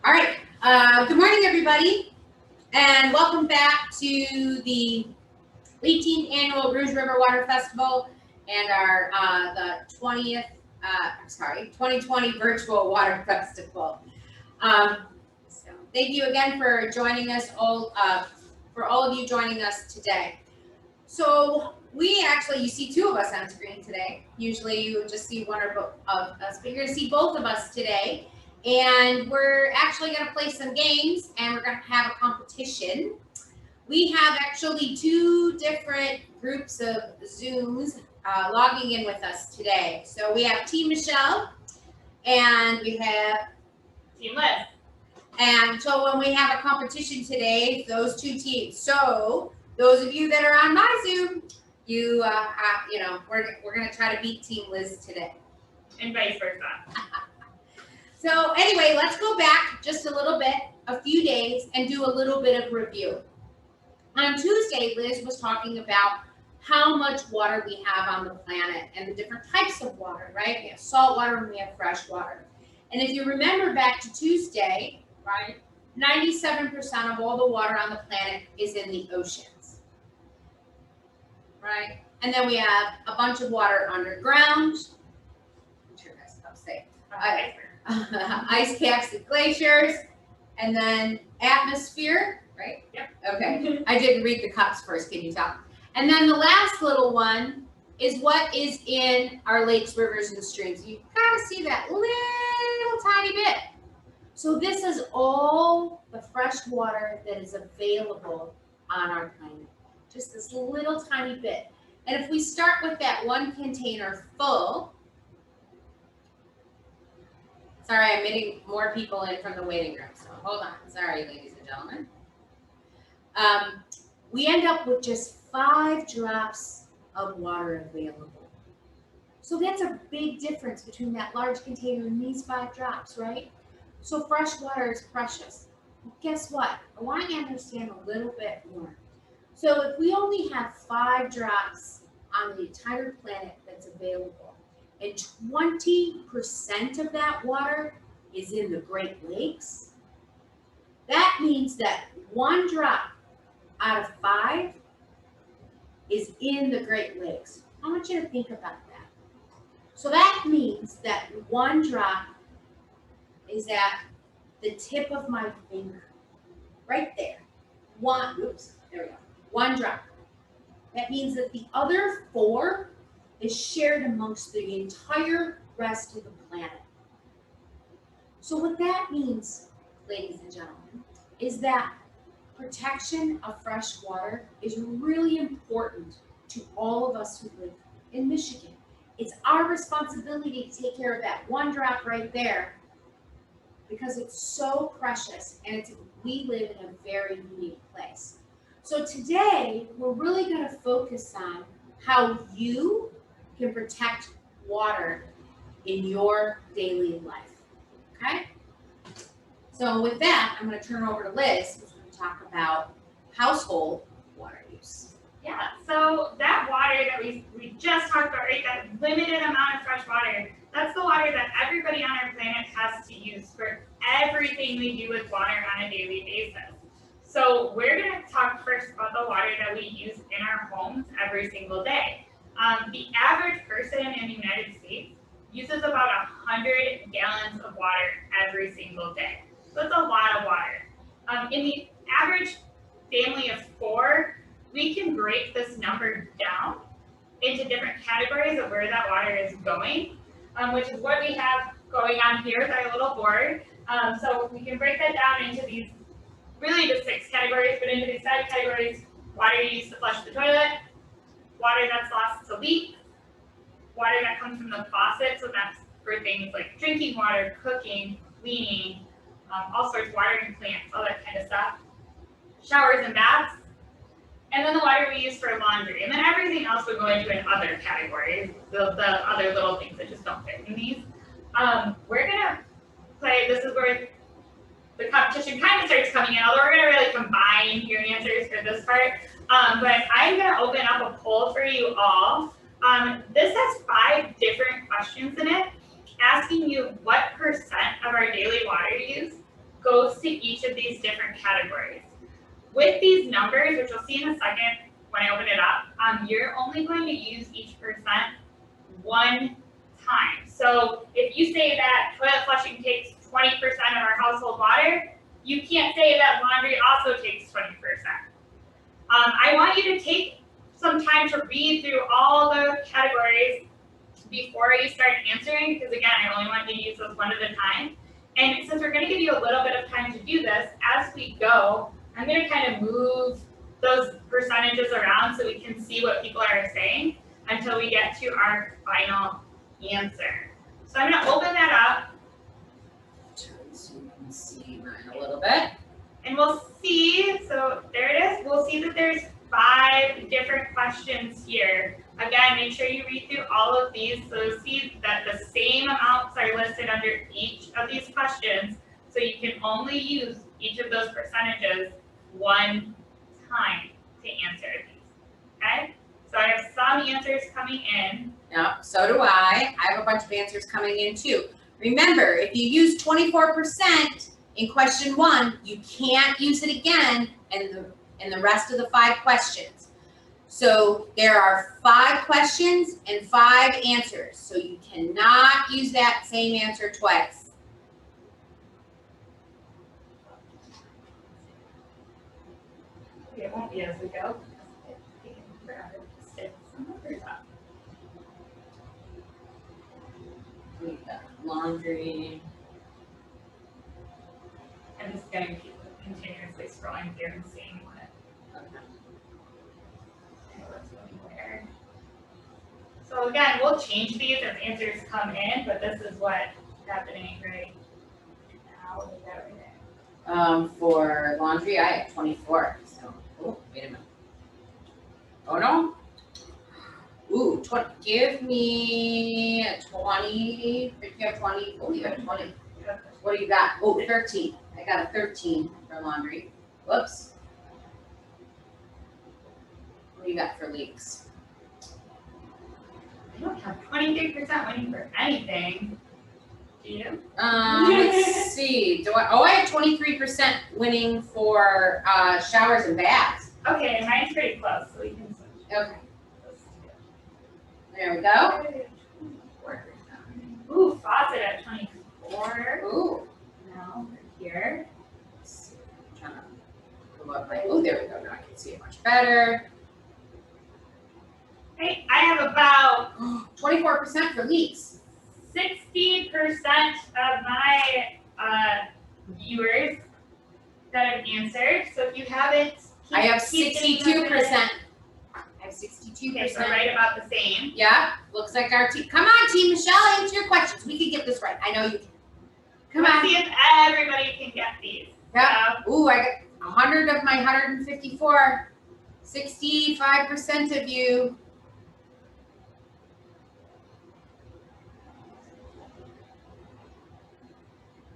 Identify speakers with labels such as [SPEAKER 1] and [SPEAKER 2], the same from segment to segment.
[SPEAKER 1] All right. Good morning, everybody, and welcome back to the 18th annual Rouge River Water Festival and our the 2020 virtual water festival. So thank you again for joining us all. For all of you joining us today. So we actually, you see two of us on screen today. Usually you just see one or both of us, but you're gonna see both of us today. And we're actually gonna play some games and we're gonna have a competition. We have actually two different groups of Zooms logging in with us today. So we have Team Michelle and we have
[SPEAKER 2] Team Liz.
[SPEAKER 1] And so when we have a competition today, those two teams. So those of you that are on my Zoom, we're gonna try to beat Team Liz today.
[SPEAKER 2] And vice versa.
[SPEAKER 1] So anyway, let's go back just a little bit, a few days, and do a little bit of review. On Tuesday, Liz was talking about how much water we have on the planet and the different types of water, right? We have salt water and we have fresh water. And if you remember back to Tuesday, right, 97% of all the water on the planet is in the oceans, right? And then we have a bunch of water underground. I'm sure that's upstate. Ice caps and glaciers, and then atmosphere, right?
[SPEAKER 2] Yep.
[SPEAKER 1] Okay. I didn't read the cups first, can you tell? And then the last little one is what is in our lakes, rivers, and streams. You kind of see that little tiny bit. So this is all the fresh water that is available on our planet. Just this little tiny bit. And if we start with that one container full, sorry, I'm getting more people in from the waiting room, so hold on. Sorry, ladies and gentlemen. We end up with just 5 drops of water available. So that's a big difference between that large container and these 5 drops, right? So fresh water is precious. Well, guess what? I want you to understand a little bit more. So if we only have 5 drops on the entire planet that's available, and 20% of that water is in the Great Lakes, that means that 1 drop out of 5 is in the Great Lakes. I want you to think about that. So that means that 1 drop is at the tip of my finger, right there. There we go. 1 drop. That means that the other 4 is shared amongst the entire rest of the planet. So what that means, ladies and gentlemen, is that protection of fresh water is really important to all of us who live in Michigan. It's our responsibility to take care of that 1 drop right there because it's so precious and we live in a very unique place. So today, we're really going to focus on how you can protect water in your daily life, okay? So with that, I'm going to turn over to Liz, who's going to talk about household water use.
[SPEAKER 2] Yeah, so that water that we just talked about, right, that limited amount of fresh water, that's the water that everybody on our planet has to use for everything we do with water on a daily basis. So we're going to talk first about the water that we use in our homes every single day. The average person in the United States uses about 100 gallons of water every single day. So that's a lot of water. In the average family of 4, we can break this number down into different categories of where that water is going, which is what we have going on here with our little board. So we can break that down into these, really just 6 categories, but into these 5 categories: water you use to flush the toilet, water that's lost to leak, water that comes from the faucet, so that's for things like drinking water, cooking, cleaning, all sorts of watering plants, all that kind of stuff, showers and baths, and then the water we use for laundry. And then everything else would go into an other category, the other little things that just don't fit in these. We're going to play, this is where the competition kind of starts coming in, although we're going to really combine your answers for this part. But I'm going to open up a poll for you all. This has 5 different questions in it, asking you what percent of our daily water use goes to each of these different categories. With these numbers, which you'll see in a second when I open it up, you're only going to use each percent one time. So if you say that toilet flushing takes 20% of our household water, you can't say that laundry also takes 20%. I want you to take some time to read through all the categories before you start answering, because again, I only want you to use those one at a time. And since we're going to give you a little bit of time to do this, as we go, I'm going to kind of move those percentages around so we can see what people are saying until we get to our final answer. So I'm going to open that up.
[SPEAKER 3] So you can see mine a little bit.
[SPEAKER 2] And we'll see, so there it is. We'll see that there's 5 different questions here. Again, make sure you read through all of these so you'll see that the same amounts are listed under each of these questions. So you can only use each of those percentages one time to answer these. Okay? So I have some answers coming in.
[SPEAKER 3] Yep, so do I. I have a bunch of answers coming in too. Remember, if you use 24% in question 1, you can't use it again in the rest of the 5 questions. So there are 5 questions and 5 answers. So you cannot use that same answer twice.
[SPEAKER 2] It won't be as we go. Stick some numbers up.
[SPEAKER 3] We've got laundry.
[SPEAKER 2] I'm just going to keep continuously scrolling through and seeing what's going where. So again, we'll change these as answers come in, but this is what's happening right now. We'll get right there.
[SPEAKER 3] For laundry, I have 24. So, oh, wait a minute. Oh no. Ooh, give me a 20. If you have 20, oh, you have 20. What do you got? Oh, 13. I got a 13 for laundry. Whoops. What do you got for leaks?
[SPEAKER 2] I don't have 23% winning for anything. Do you?
[SPEAKER 3] Let's see. I have 23% winning for showers and baths.
[SPEAKER 2] Okay, mine's pretty close, so we can switch.
[SPEAKER 3] Okay. There we go.
[SPEAKER 2] 24%. Ooh, faucet at 24.
[SPEAKER 3] Ooh.
[SPEAKER 2] Now we're here.
[SPEAKER 3] Let's see. I'm trying to go up right. Oh, there we go. Now I can see it much better.
[SPEAKER 2] Okay, I have about
[SPEAKER 3] 24% for leaks.
[SPEAKER 2] 60% of my viewers that have answered. So if you haven't,
[SPEAKER 3] I have
[SPEAKER 2] keep
[SPEAKER 3] 62%.
[SPEAKER 2] getting those in.
[SPEAKER 3] I have 62%.
[SPEAKER 2] Okay, so right about the same.
[SPEAKER 3] Yeah, looks like our team. Come on, Team Michelle, answer your questions. We can get this right. I know you can. Come
[SPEAKER 2] Let's
[SPEAKER 3] on.
[SPEAKER 2] see if everybody can get these.
[SPEAKER 3] Yeah. Ooh, I got 100 of my 154. 65% of you.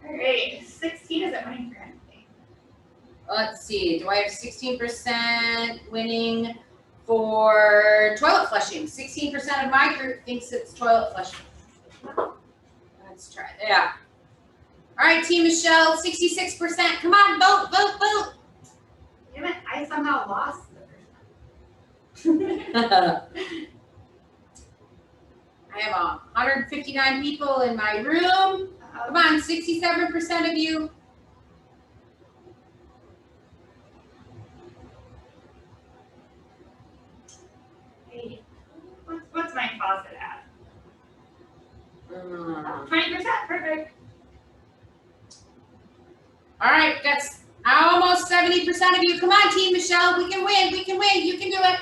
[SPEAKER 2] All right, 16 isn't winning for anything.
[SPEAKER 3] Let's see. Do I have 16% winning for toilet flushing? 16% of my group thinks it's toilet flushing. Let's try. Yeah. All right, Team Michelle, 66%. Come on, vote, vote, vote.
[SPEAKER 2] Damn it, I somehow lost the
[SPEAKER 3] I have 159 people in my room. Come on, 67% of you.
[SPEAKER 2] Hey, what's my faucet at? 20%, perfect.
[SPEAKER 3] All right, that's almost 70% of you. Come on, Team Michelle, we can win, we can win. You can do it.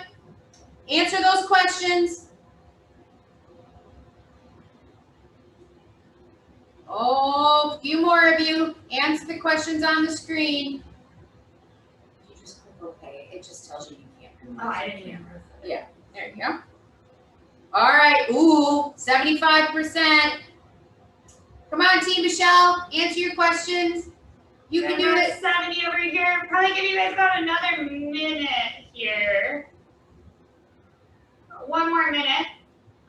[SPEAKER 3] Answer those questions. Oh, a few more of you. Answer the questions on the screen. You just click OK. It just tells you you can't do
[SPEAKER 2] Oh, I didn't hear.
[SPEAKER 3] Yeah, there you go. All right, ooh, 75%. Come on, Team Michelle, answer your questions. You can do it.
[SPEAKER 2] 70 over here. Probably give you guys about another minute here. One more minute.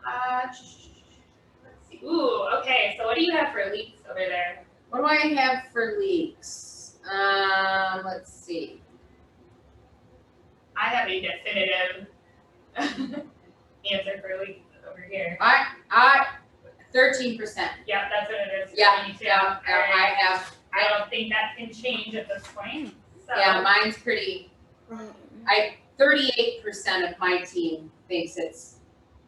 [SPEAKER 2] Let's see. Ooh, okay, so what do you have for leaks over there?
[SPEAKER 3] What do I have for leaks? Let's see.
[SPEAKER 2] I have a definitive answer for leaks over here.
[SPEAKER 3] 13%.
[SPEAKER 2] Yep, that's what it is. For
[SPEAKER 3] Yeah,
[SPEAKER 2] me too.
[SPEAKER 3] yeah,
[SPEAKER 2] All right.
[SPEAKER 3] I have.
[SPEAKER 2] I don't think that can change at this point. So
[SPEAKER 3] Yeah, mine's pretty. 38% of my team thinks it's.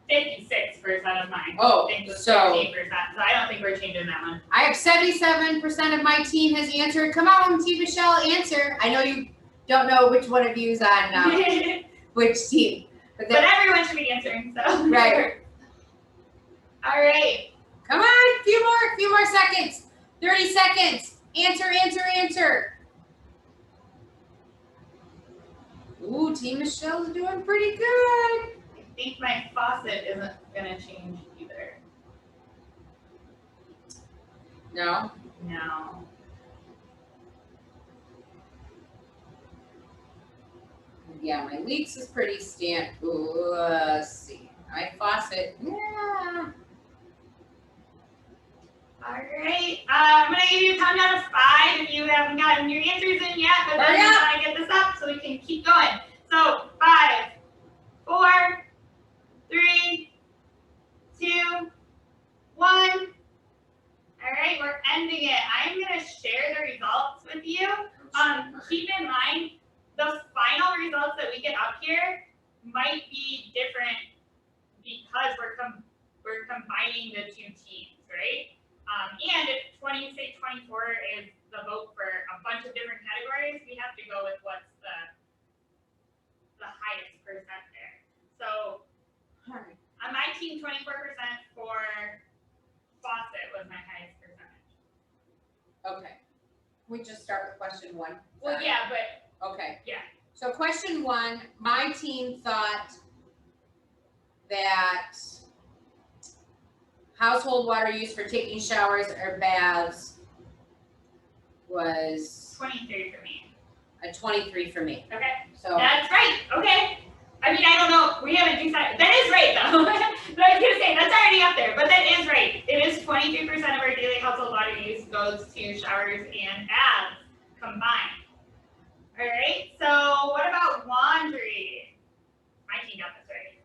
[SPEAKER 2] 56% of mine.
[SPEAKER 3] Oh,
[SPEAKER 2] think was
[SPEAKER 3] so
[SPEAKER 2] 13%. So I don't think we're changing that one.
[SPEAKER 3] I have 77% of my team has answered. Come on, Team Michelle, answer. I know you don't know which one of you is on which team,
[SPEAKER 2] but everyone should be answering. So
[SPEAKER 3] right.
[SPEAKER 2] All right.
[SPEAKER 3] Come on, few more seconds. 30 seconds. Answer. Ooh, Team Michelle's doing pretty good.
[SPEAKER 2] I think my faucet isn't gonna change either.
[SPEAKER 3] No.
[SPEAKER 2] No.
[SPEAKER 3] Yeah, my leaks is pretty Ooh, let's see. My faucet. Yeah.
[SPEAKER 2] All right. I'm gonna give you a countdown of 5 if you haven't gotten your answers in yet, but then I'm gonna get this up so we can keep going. So 5, 4, 3, 2, 1. All right, we're ending it. I'm gonna share the results with you. Keep in mind, the final results that we get up here might be different because we're combining the two teams, right? And if 24 is the vote for a bunch of different categories, we have to go with what's the highest percent there. So on my team, 24% for faucet was my highest percentage.
[SPEAKER 3] Okay. We just start with question 1.
[SPEAKER 2] Well, yeah, but
[SPEAKER 3] okay.
[SPEAKER 2] Yeah.
[SPEAKER 3] So question 1, my team thought that household water used for taking showers or baths was
[SPEAKER 2] 23 for me.
[SPEAKER 3] a 23 for me.
[SPEAKER 2] Okay.
[SPEAKER 3] So
[SPEAKER 2] That's right. Okay. I mean, I don't know. We haven't decided. That is right, though. But I was going to say, that's already up there. But that is right. It is 23% of our daily household water use goes to showers and baths combined. All right. So what about laundry? My team got this right.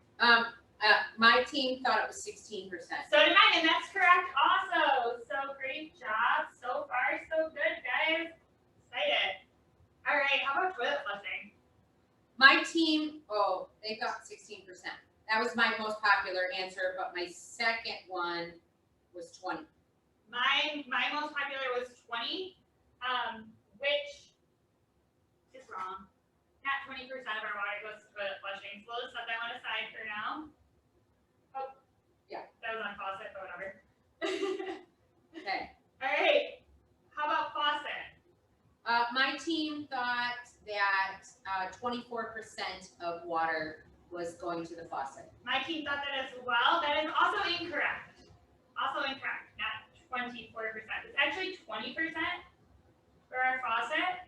[SPEAKER 3] my team thought it was 16%.
[SPEAKER 2] So did mine, and that's correct also. So great job. So far, so good, guys. Excited. All right. How about toilet flushing?
[SPEAKER 3] My team, they thought 16%. That was my most popular answer, but my second one was 20.
[SPEAKER 2] My most popular was 20, which is wrong. Not 20% of our water goes to toilet flushing. So we'll just set that one aside for now. Oh,
[SPEAKER 3] yeah,
[SPEAKER 2] that was on faucet, but whatever.
[SPEAKER 3] Okay.
[SPEAKER 2] All right. How about faucet?
[SPEAKER 3] My team thought that 24% of water was going to the faucet.
[SPEAKER 2] My team thought that as well. That is also incorrect. Also incorrect. Not 24%. It's actually 20% for our faucet,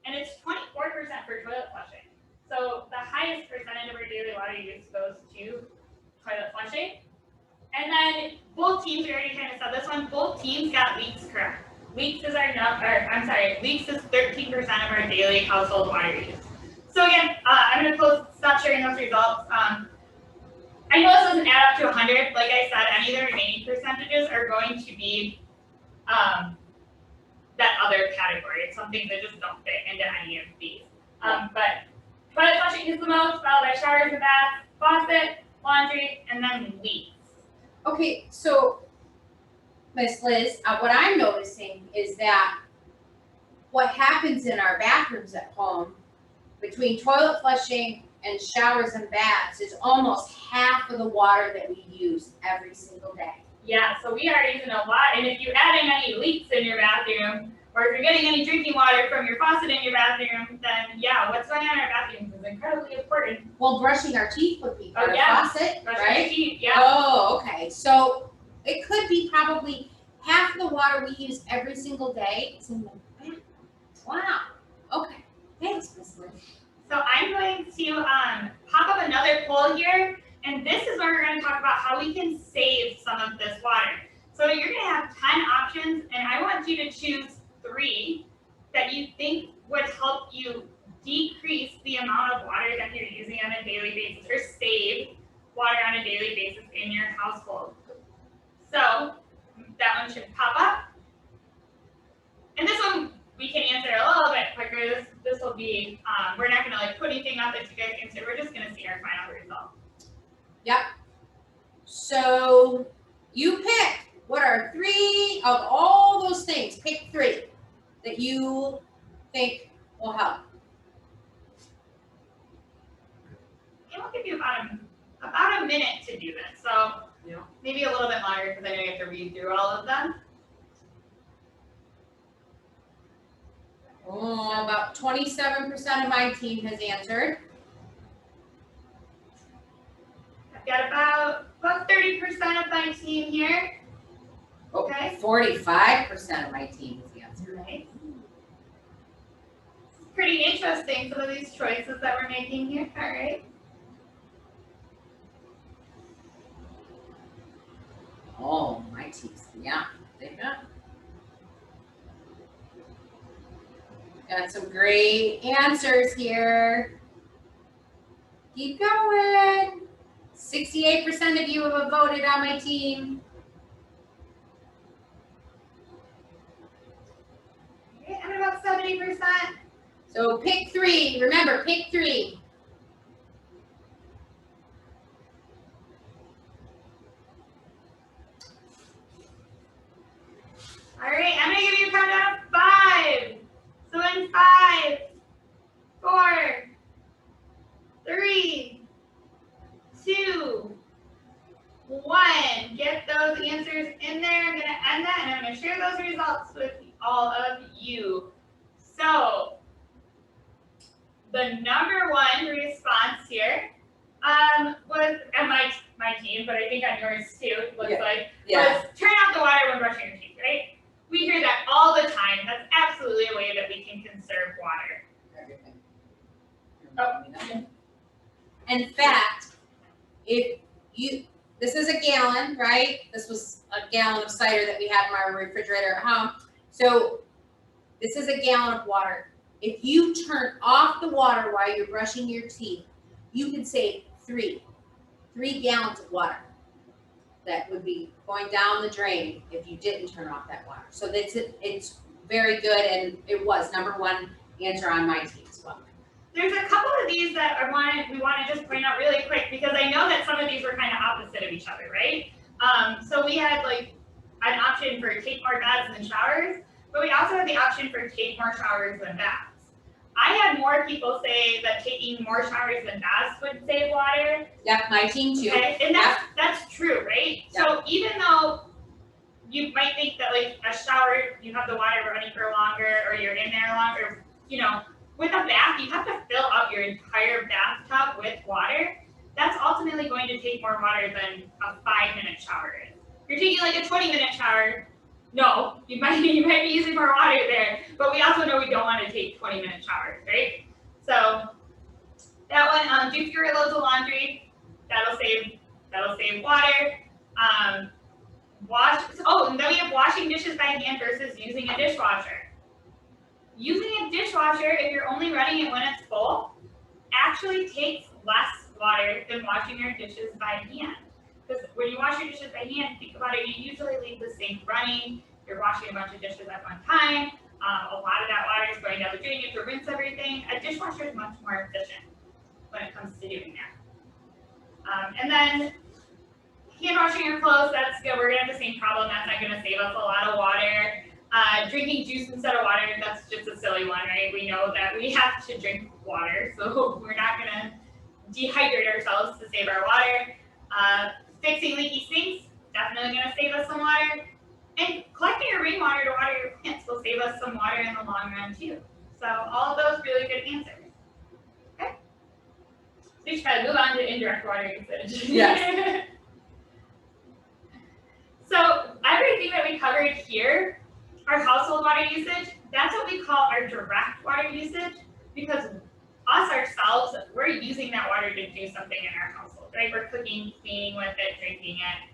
[SPEAKER 2] and it's 24% for toilet flushing. So the highest percentage of our daily water use goes to toilet flushing. And then both teams, we already kind of said this one, both teams got leaks correct. Leaks is leaks is 13% of our daily household water use. So again, I'm going to stop sharing those results. I know this doesn't add up to 100. Like I said, any of the remaining percentages are going to be that other category. It's some things that just don't fit into any of these. But toilet flushing is the most, followed by showers and baths, faucet, laundry, and then leaks.
[SPEAKER 3] Okay, so Miss Liz, what I'm noticing is that what happens in our bathrooms at home between toilet flushing and showers and baths is almost half of the water that we use every single day.
[SPEAKER 2] Yeah, so we are using a lot, and if you add in any leaks in your bathroom, or if you're getting any drinking water from your faucet in your bathroom, then yeah, what's going on in our bathrooms is incredibly important.
[SPEAKER 3] Well, brushing our teeth would be part of faucet,
[SPEAKER 2] Brushing
[SPEAKER 3] right?
[SPEAKER 2] your teeth, yeah.
[SPEAKER 3] Oh, okay. So it could be probably half the water we use every single day. It's in the bathroom. Wow. Okay. Thanks, Miss Liz.
[SPEAKER 2] So I'm going to pop up another poll here. And this is where we're going to talk about how we can save some of this water. So you're going to have 10 options, and I want you to choose 3 that you think would help you decrease the amount of water that you're using on a daily basis, or save water on a daily basis in your household. So that one should pop up. And this one we can answer a little bit quicker. This will be, we're not going to like put anything up that you guys answer. We're just going to see our final result.
[SPEAKER 3] Yep. So you pick, what are 3 of all those things? Pick 3 that you think will help.
[SPEAKER 2] And we'll give you about a minute to do this. So maybe a little bit longer because I know you have to read through all of them.
[SPEAKER 3] Oh, about 27% of my team has answered.
[SPEAKER 2] I've got about 30% of my team here. Okay.
[SPEAKER 3] 45% of my team has answered.
[SPEAKER 2] Nice. Pretty interesting, some of these choices that we're making here. All right.
[SPEAKER 3] Oh, my team's, yeah, they've got some great answers here. Keep going. 68% of you have voted on my team.
[SPEAKER 2] Okay, I'm at about 70%.
[SPEAKER 3] So pick 3. Remember, pick 3.
[SPEAKER 2] All right, I'm gonna give you a countdown of 5. So in 5, 4, 3, 2, 1. Get those answers in there. I'm gonna end that and I'm gonna share those results with all of you. So the number 1 response here was on my team, but I think on yours too, it looks like, was turn off the water when brushing your teeth, right? We hear that all the time. That's absolutely a way that we can conserve water.
[SPEAKER 3] Everything.
[SPEAKER 2] Oh.
[SPEAKER 3] In fact, this is a gallon, right? This was a gallon of cider that we had in our refrigerator at home. So this is a gallon of water. If you turn off the water while you're brushing your teeth, you can save 3 gallons of water that would be going down the drain if you didn't turn off that water. So it's very good, and it was number 1 answer on my team as well.
[SPEAKER 2] There's a couple of these that we want to just point out really quick, because I know that some of these were kind of opposite of each other, right? So we had like an option for take more baths than showers, but we also had the option for take more showers than baths. I had more people say that taking more showers than baths would save water.
[SPEAKER 3] Yep, my team too.
[SPEAKER 2] Okay, and that's true, right? Yep. So even though you might think that like a shower, you have the water running for longer, or you're in there longer, with a bath, you have to fill up your entire bathtub with water. That's ultimately going to take more water than a 5-minute shower is. If you're taking like a 20-minute shower, no, you might be using more water there, but we also know we don't want to take 20-minute showers, right? So that one, do fewer loads of laundry, that'll save water. And then we have washing dishes by hand versus using a dishwasher. Using a dishwasher, if you're only running it when it's full, actually takes less water than washing your dishes by hand. Because when you wash your dishes by hand, think about it, you usually leave the sink running. You're washing a bunch of dishes at one time. A lot of that water is going down the drain. You have to rinse everything. A dishwasher is much more efficient when it comes to doing that. And then hand washing your clothes, that's good. We're going to have the same problem. That's not going to save us a lot of water. Drinking juice instead of water, that's just a silly one, right? We know that we have to drink water, so we're not going to dehydrate ourselves to save our water. Fixing leaky sinks, definitely going to save us some water. And collecting your rainwater to water your plants will save us some water in the long run too. So all of those really good answers. Okay. So we should try to move on to indirect water usage.
[SPEAKER 3] Yes.
[SPEAKER 2] So everything that we covered here, our household water usage, that's what we call our direct water usage, because us ourselves, we're using that water to do something in our household. household, right? We're cooking, cleaning with it, drinking it.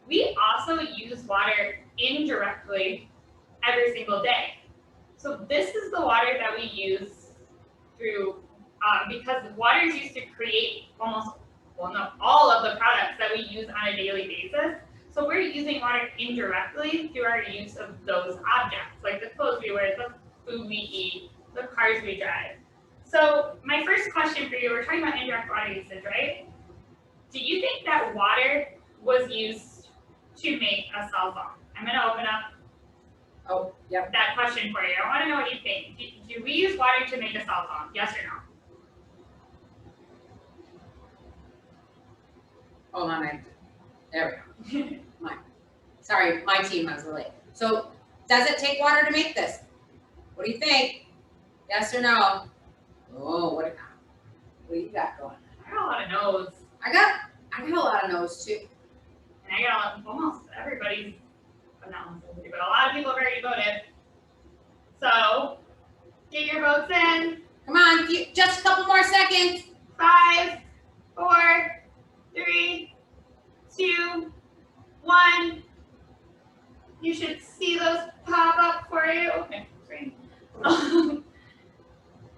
[SPEAKER 2] We also use water indirectly every single day. So this is the water that we use through, because water is used to create all of the products that we use on a daily basis. So we're using water indirectly through our use of those objects, like the clothes we wear, the food we eat, the cars we drive. So my first question for you, we're talking about indirect water usage, right? Do you think that water was used to make a cell phone? I'm going to open up that question for you. I want to know what you think. Do we use water to make a cell phone? Yes or no?
[SPEAKER 3] Hold on, there we go. Sorry, my team was late. So, does it take water to make this? What do you think? Yes or no? Oh, what do you got going?
[SPEAKER 2] I got a lot of no's.
[SPEAKER 3] I got a lot of no's too.
[SPEAKER 2] And I got almost everybody's, but a lot of people have already voted. So, get your votes in.
[SPEAKER 3] Come on, just a couple more seconds.
[SPEAKER 2] 5, 4, 3, 2, 1. You should see those pop up for you. Okay, great.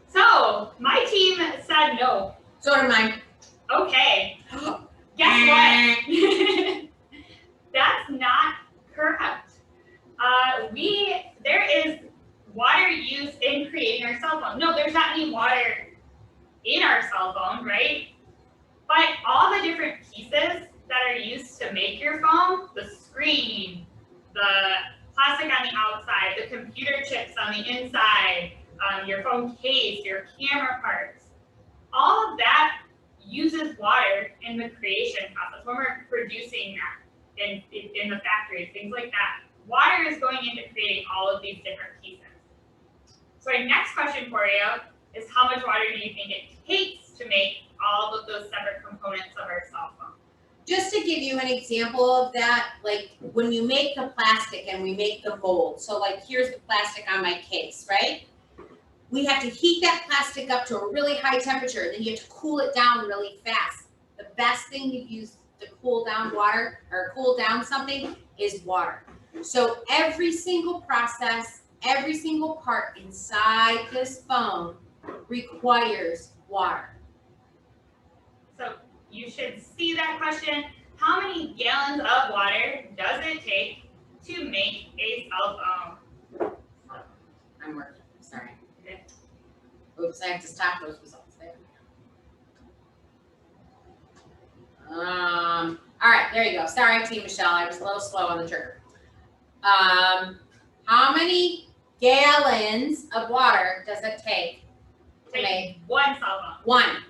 [SPEAKER 2] So, my team said no.
[SPEAKER 3] So did mine.
[SPEAKER 2] Okay. Guess what? That's not correct. There is water used in creating our cell phone. No, there's not any water in our cell phone, right? But all the different pieces that are used to make your phone, the screen, the plastic on the outside, the computer chips on the inside, your phone case, your camera parts, all of that uses water in the creation process when we're producing that in the factories, things like that. Water is going into creating all of these different pieces. So our next question for you is, how much water do you think it takes to make all of those separate components of our cell phone?
[SPEAKER 3] Just to give you an example of that, like when you make the plastic and we make the mold. So like here's the plastic on my case, right? We have to heat that plastic up to a really high temperature. Then you have to cool it down really fast. The best thing you use to cool down water or cool down something is water. So every single process, every single part inside this phone requires water.
[SPEAKER 2] So you should see that question. How many gallons of water does it take to make a cell phone?
[SPEAKER 3] I'm working, sorry.
[SPEAKER 2] Okay.
[SPEAKER 3] Oops, I have to stop those results there. All right, there you go. Sorry, Team Michelle, I was a little slow on the trigger. How many gallons of water does it take to make
[SPEAKER 2] one cell phone?
[SPEAKER 3] One.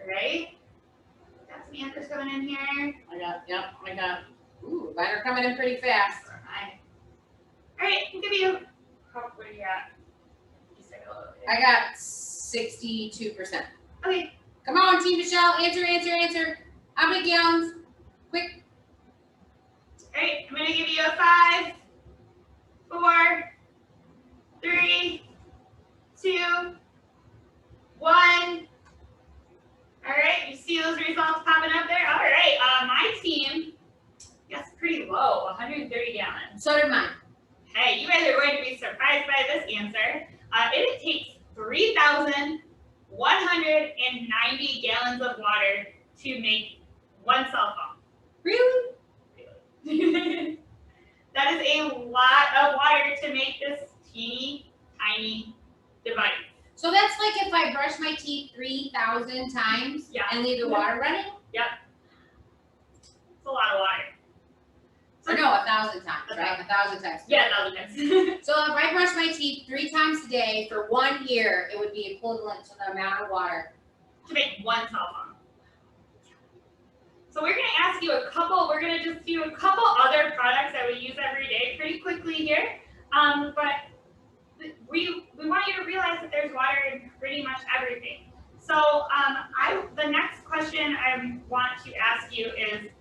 [SPEAKER 2] Right? Got some answers coming in here.
[SPEAKER 3] I got. Ooh, mine are coming in pretty fast.
[SPEAKER 2] All right, I'll give you. What are you at?
[SPEAKER 3] I got 62%.
[SPEAKER 2] Okay.
[SPEAKER 3] Come on, Team Michelle, answer. How many gallons? Quick.
[SPEAKER 2] All right, I'm gonna give you a 5, 4, 3, 2, 1. All right, you see those results popping up there? All right, my team, yes, pretty low, 130 gallons.
[SPEAKER 3] So did mine.
[SPEAKER 2] Hey, you guys are going to be surprised by this answer. It takes 3,190 gallons of water to make one cell phone.
[SPEAKER 3] Really?
[SPEAKER 2] That is a lot of water to make this teeny tiny device.
[SPEAKER 3] So that's like if I brush my teeth 3,000 times and leave the water running?
[SPEAKER 2] Yep. It's a lot of water.
[SPEAKER 3] So no, 1,000 times, right? 1,000 times.
[SPEAKER 2] Yeah, 1,000 times.
[SPEAKER 3] So if I brush my teeth 3 times a day for 1 year, it would be equivalent to the amount of water
[SPEAKER 2] to make one cell phone. So we're going to ask you we're going to just do a couple other products that we use every day pretty quickly here. But we want you to realize that there's water in pretty much everything. So the next question I want to ask you is,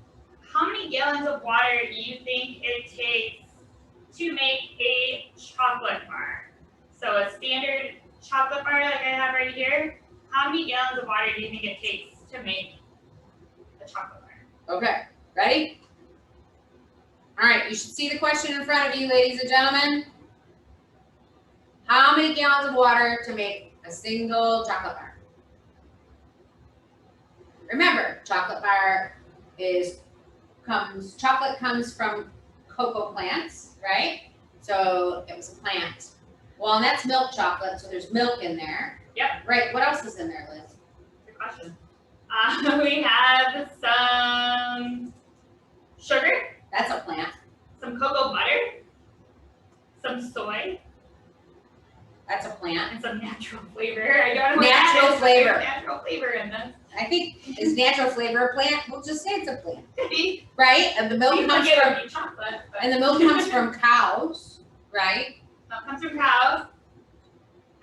[SPEAKER 2] how many gallons of water do you think it takes to make a chocolate bar? So a standard chocolate bar like I have right here, how many gallons of water do you think it takes to make a chocolate bar?
[SPEAKER 3] Okay, ready? All right, you should see the question in front of you, ladies and gentlemen. How many gallons of water to make a single chocolate bar? Remember, chocolate bar chocolate comes from cocoa plants, right? So it was a plant. Well, and that's milk chocolate, so there's milk in there.
[SPEAKER 2] Yep.
[SPEAKER 3] Right, what else is in there, Liz?
[SPEAKER 2] Good question. We have some sugar,
[SPEAKER 3] That's a plant.
[SPEAKER 2] some cocoa butter, some soy,
[SPEAKER 3] That's a plant.
[SPEAKER 2] and some natural flavor. I don't know what
[SPEAKER 3] Natural
[SPEAKER 2] that is, but
[SPEAKER 3] flavor.
[SPEAKER 2] there's natural flavor in this.
[SPEAKER 3] I think, is natural flavor a plant? We'll just say it's a plant,
[SPEAKER 2] Maybe
[SPEAKER 3] right? And the milk
[SPEAKER 2] you
[SPEAKER 3] comes
[SPEAKER 2] forget
[SPEAKER 3] from,
[SPEAKER 2] it'll be chocolate, but
[SPEAKER 3] and the milk comes from cows, right?
[SPEAKER 2] milk comes from cows.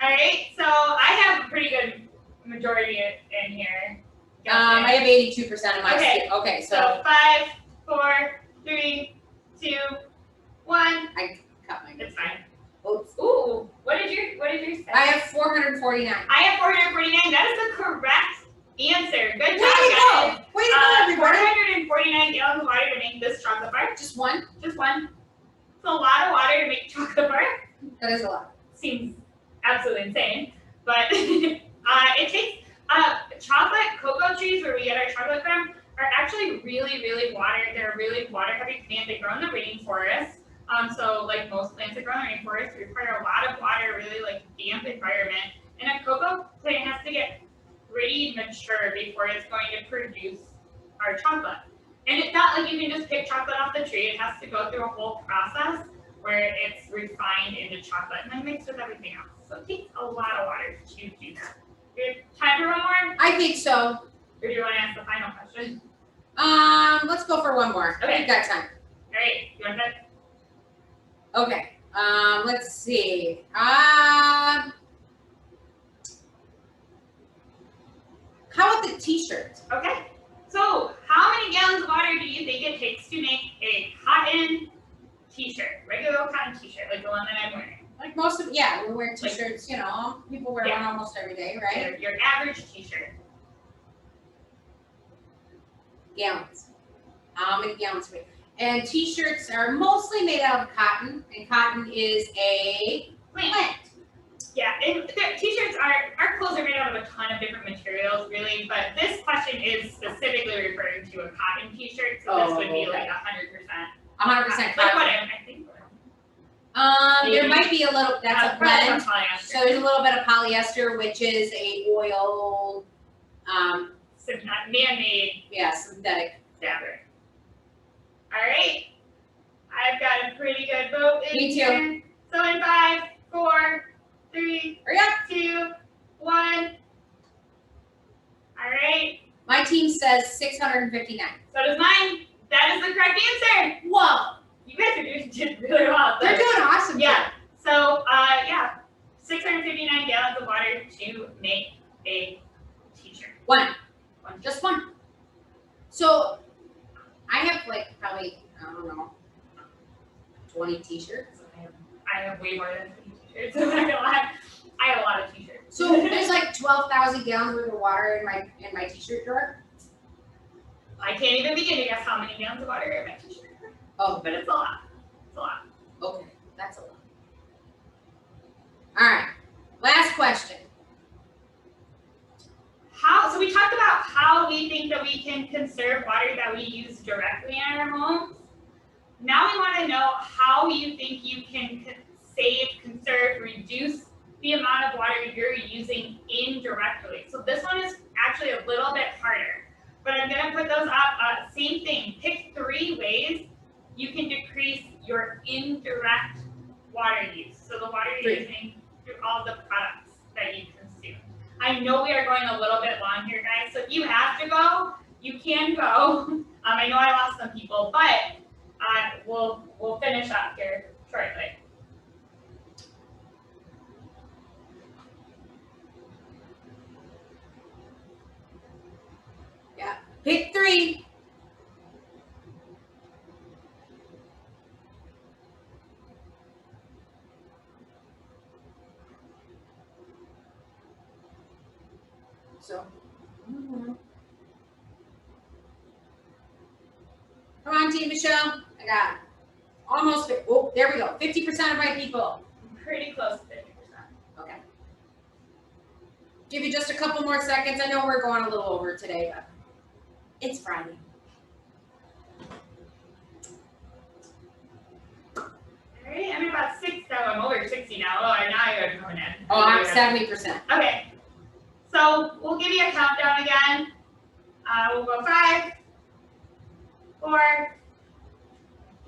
[SPEAKER 2] All right, so I have a pretty good majority in here.
[SPEAKER 3] I have 82% of my.
[SPEAKER 2] Okay.
[SPEAKER 3] Okay, so
[SPEAKER 2] So 5, 4, 3, 2, 1.
[SPEAKER 3] I cut my.
[SPEAKER 2] It's fine.
[SPEAKER 3] Oops.
[SPEAKER 2] Ooh, what did you say?
[SPEAKER 3] I have 449.
[SPEAKER 2] I have 449. That is the correct answer. Good
[SPEAKER 3] Way
[SPEAKER 2] job,
[SPEAKER 3] to
[SPEAKER 2] guys.
[SPEAKER 3] go! Way to go, everybody!
[SPEAKER 2] 449 gallons of water to make this chocolate bar.
[SPEAKER 3] Just one?
[SPEAKER 2] Just one. It's a lot of water to make a chocolate bar.
[SPEAKER 3] That is a lot.
[SPEAKER 2] Seems absolutely insane, but it takes chocolate cocoa trees where we get our chocolate from are actually really water. They're a really water heavy plant. They grow in the rainforest. So like most plants that grow in the rainforest require a lot of water, really like damp environment. And a cocoa plant has to get pretty mature before it's going to produce our chocolate. And it's not like you can just pick chocolate off the tree. It has to go through a whole process where it's refined into chocolate and then mixed with everything else. So it takes a lot of water to do that. Good. Time for one more?
[SPEAKER 3] I think so.
[SPEAKER 2] Or do you want to ask the final question?
[SPEAKER 3] Let's go for one more.
[SPEAKER 2] Okay.
[SPEAKER 3] We've got time.
[SPEAKER 2] All right. You want that?
[SPEAKER 3] Okay. Let's see. How about the t-shirt?
[SPEAKER 2] Okay. So how many gallons of water do you think it takes to make a cotton t-shirt? Regular old cotton t-shirt, like the one that I'm wearing.
[SPEAKER 3] Like most of, yeah, we wear t-shirts, people wear one almost every day, right?
[SPEAKER 2] Your average t-shirt.
[SPEAKER 3] Gallons. How many gallons? And t-shirts are mostly made out of cotton, and cotton is a plant.
[SPEAKER 2] Yeah, and t-shirts our clothes are made out of a ton of different materials, really, but this question is specifically referring to a cotton t-shirt, so this would be like 100%.
[SPEAKER 3] 100%
[SPEAKER 2] Like
[SPEAKER 3] cotton.
[SPEAKER 2] what I think.
[SPEAKER 3] There might be a little, that's a blend.
[SPEAKER 2] Polyester.
[SPEAKER 3] So there's a little bit of polyester, which is a oil,
[SPEAKER 2] Man-made
[SPEAKER 3] synthetic.
[SPEAKER 2] fabric. All right, I've got a pretty good vote in
[SPEAKER 3] Me too.
[SPEAKER 2] here. So in 5, 4, 3,
[SPEAKER 3] Hurry up.
[SPEAKER 2] 2, 1. All right.
[SPEAKER 3] My team says 659.
[SPEAKER 2] So does mine. That is the correct answer.
[SPEAKER 3] Whoa.
[SPEAKER 2] You guys are doing really well.
[SPEAKER 3] They're doing awesome.
[SPEAKER 2] Yeah. So 659 gallons of water to make a t-shirt.
[SPEAKER 3] One. Just one. So I have probably, I don't know, 20 t-shirts.
[SPEAKER 2] I have way more than 20 t-shirts. I'm not gonna lie. I have a lot of t-shirts.
[SPEAKER 3] So there's 12,000 gallons worth of water in my t-shirt drawer.
[SPEAKER 2] I can't even begin to guess how many gallons of water are in my t-shirt.
[SPEAKER 3] Oh,
[SPEAKER 2] But it's a lot. It's a lot.
[SPEAKER 3] okay, that's a lot. All right, last question.
[SPEAKER 2] So we talked about how we think that we can conserve water that we use directly in our homes. Now we want to know how you think you can save, conserve, reduce the amount of water you're using indirectly. So this one is actually a little bit harder, but I'm going to put those up. Same thing. Pick 3 ways you can decrease your indirect water use. So the water you're using through all the products that you consume. I know we are going a little bit long here, guys. So if you have to go, you can go. I know I lost some people, but we'll finish up here shortly.
[SPEAKER 3] Yeah, pick 3. So, come on, Team Michelle. I got almost, oh, there we go. 50% of my people.
[SPEAKER 2] Pretty close to 50%.
[SPEAKER 3] Okay. Give you just a couple more seconds. I know we're going a little over today, but it's Friday.
[SPEAKER 2] All right, I'm at about 6, so I'm over 60 now. Oh, now you're coming in.
[SPEAKER 3] Oh, I'm 70%.
[SPEAKER 2] Okay, so we'll give you a countdown again. We'll go 5, 4,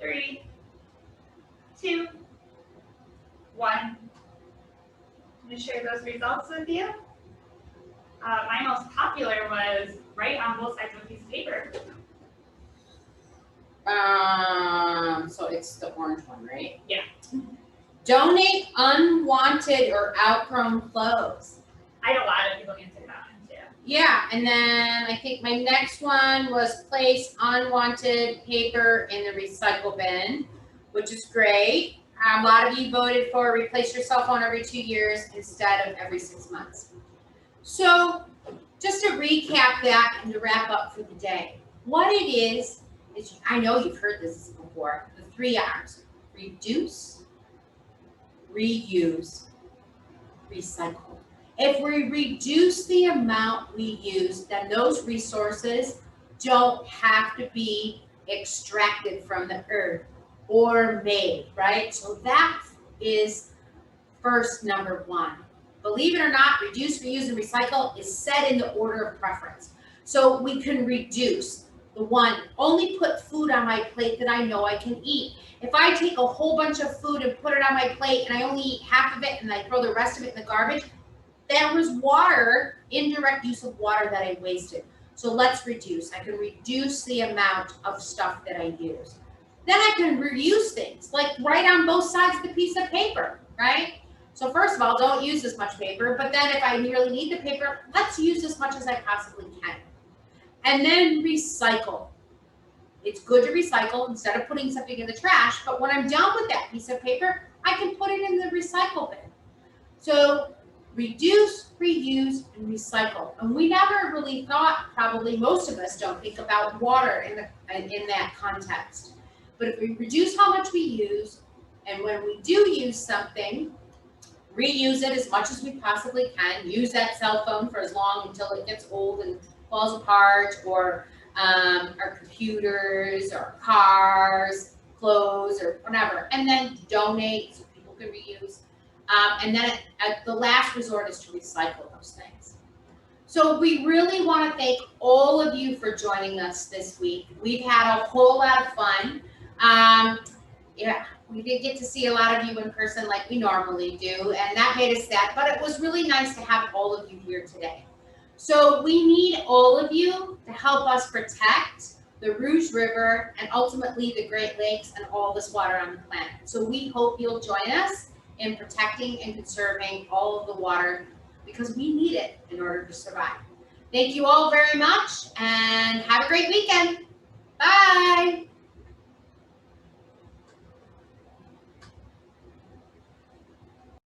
[SPEAKER 2] 3, 2, 1. I'm going to share those results with you. My most popular was right on both sides of a piece of paper.
[SPEAKER 3] So it's the orange one, right?
[SPEAKER 2] Yeah.
[SPEAKER 3] Donate unwanted or outgrown clothes.
[SPEAKER 2] I had a lot of people answer that one too.
[SPEAKER 3] Yeah, and then I think my next one was place unwanted paper in the recycle bin, which is great. A lot of you voted for replace your cell phone every 2 years instead of every 6 months. So just to recap that and to wrap up for the day, what it is I know you've heard this before, the 3 R's: reduce, reuse, recycle. If we reduce the amount we use, then those resources don't have to be extracted from the earth or made, right? So that is first number 1. Believe it or not, reduce, reuse, and recycle is set in the order of preference. So we can reduce. The 1, only put food on my plate that I know I can eat. If I take a whole bunch of food and put it on my plate and I only eat half of it and I throw the rest of it in the garbage, that was water, indirect use of water that I wasted. So let's reduce. I can reduce the amount of stuff that I use. Then I can reuse things, like right on both sides of the piece of paper, right? So first of all, don't use as much paper, but then if I really need the paper, let's use as much as I possibly can. And then recycle. It's good to recycle instead of putting something in the trash, but when I'm done with that piece of paper, I can put it in the recycle bin. So reduce, reuse, and recycle. And we never really thought, probably most of us don't think about water in that context. But if we reduce how much we use, and when we do use something, reuse it as much as we possibly can. Use that cell phone for as long until it gets old and falls apart, or our computers, or cars, clothes, or whatever, and then donate so people can reuse. And then at the last resort is to recycle those things. So we really want to thank all of you for joining us this week. We've had a whole lot of fun. Yeah, we did get to see a lot of you in person like we normally do, and that made us sad, but it was really nice to have all of you here today. So we need all of you to help us protect the Rouge River and ultimately the Great Lakes and all this water on the planet. So we hope you'll join us in protecting and conserving all of the water because we need it in order to survive. Thank you all very much and have a great weekend. Bye.